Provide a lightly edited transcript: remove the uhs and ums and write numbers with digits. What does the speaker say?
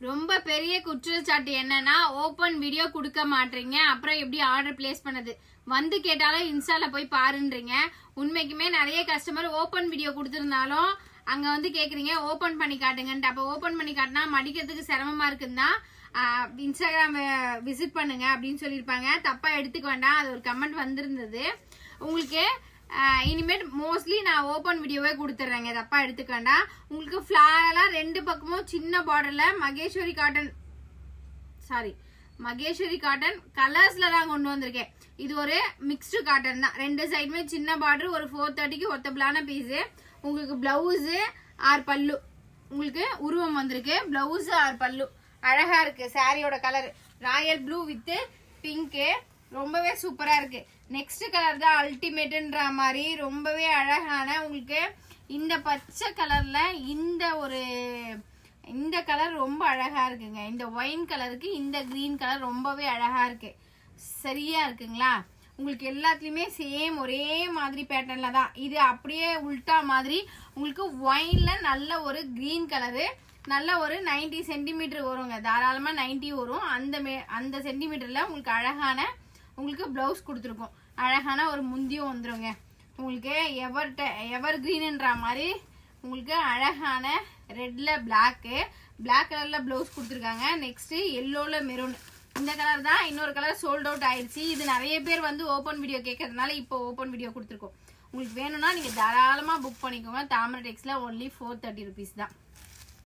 ரொம்ப பெரிய குற்றச்சாட்டு என்னன்னா ஓபன் வீடியோ கொடுக்க மாட்டீங்க, அப்புறம் எப்படி ஆர்டர் பிளேஸ் பண்ணது? வந்து கேட்டாலும் இன்ஸ்டால போய் பாருன்றீங்க. உண்மைக்குமே நிறைய கஸ்டமர் ஓபன் வீடியோ கொடுத்திருந்தாலும் அங்க வந்து கேக்குறீங்க ஓபன் பண்ணி காட்டுங்கன்ட்டு. அப்ப ஓபன் பண்ணி காட்டினா மடிக்கிறதுக்கு சிரமமா இருக்குன்னா இன்ஸ்டாகிராம் விசிட் பண்ணுங்க அப்படின்னு சொல்லியிருப்பாங்க. தப்பா எடுத்துக்க வேண்டாம், அது ஒரு கமெண்ட் வந்திருந்தது. உங்களுக்கு இனிமேட் மோஸ்ட்லி நான் ஓபன் வீடியோவே கொடுத்துட்றேங்க, தப்பா எடுத்துக்க வேண்டாம். உங்களுக்கு ஃபிளாரலா ரெண்டு பக்கமும் சின்ன பார்டர்ல மகேஸ்வரி காட்டன் கலர்ஸ்ல தான் கொண்டு வந்திருக்கேன். இது ஒரு மிக்ஸ்டு காட்டன் தான், ரெண்டு சைடுமே சின்ன பார்டர், ஒரு 430க்கு ஒத்தபிளான பீஸ். உங்களுக்கு பிளவுஸ் ஆர் பல்லு உங்களுக்கு உருவம் வந்திருக்கு. பிளவுஸ் ஆர் பல்லு அழகா இருக்கு. சாரியோட colour Royal blue with pink, ரொம்பவே சூப்பரா இருக்கு. நெக்ஸ்ட் கலர் தான் அல்டிமேட்ன்ற மாதிரி ரொம்பவே அழகான உங்களுக்கு இந்த பச்சை கலர்ல இந்த கலர் ரொம்ப அழகா இருக்குங்க. இந்த ஒயின் கலருக்கு இந்த கிரீன் கலர் ரொம்பவே அழகா இருக்கு. சரியா இருக்குங்களா? உங்களுக்கு எல்லாத்துலயுமே சேம் ஒரே மாதிரி பேட்டர்ன்ல தான். இது அப்படியே உல்டா மாதிரி உங்களுக்கு ஒயின்ல நல்ல ஒரு கிரீன் கலரு, நல்ல ஒரு 90 சென்டிமீட்டர் வருங்க, தாராளமா 90 வரும். அந்த சென்டிமீட்டர்ல உங்களுக்கு அழகான உங்களுக்கு பிளவுஸ் கொடுத்துருக்கோம். அழகான ஒரு முந்தியும் வந்துருங்க. உங்களுக்கு எவர் கிரீன்ன்ற மாதிரி உங்களுக்கு அழகான ரெட்ல பிளாக் கலர்ல பிளவுஸ் கொடுத்துருக்காங்க. நெக்ஸ்ட் எல்லோல மெரூன், இந்த கலர் தான். இன்னொரு கலர் சோல்ட் அவுட் ஆயிடுச்சு. இது நிறைய பேர் வந்து ஓபன் வீடியோ கேட்கறதுனால இப்போ ஓபன் வீடியோ கொடுத்துருக்கோம். உங்களுக்கு வேணும்னா நீங்க தாராளமா புக் பண்ணிக்கோங்க. தாமரை டெக்ஸ்ல ஒன்லி 430 rupees தான்.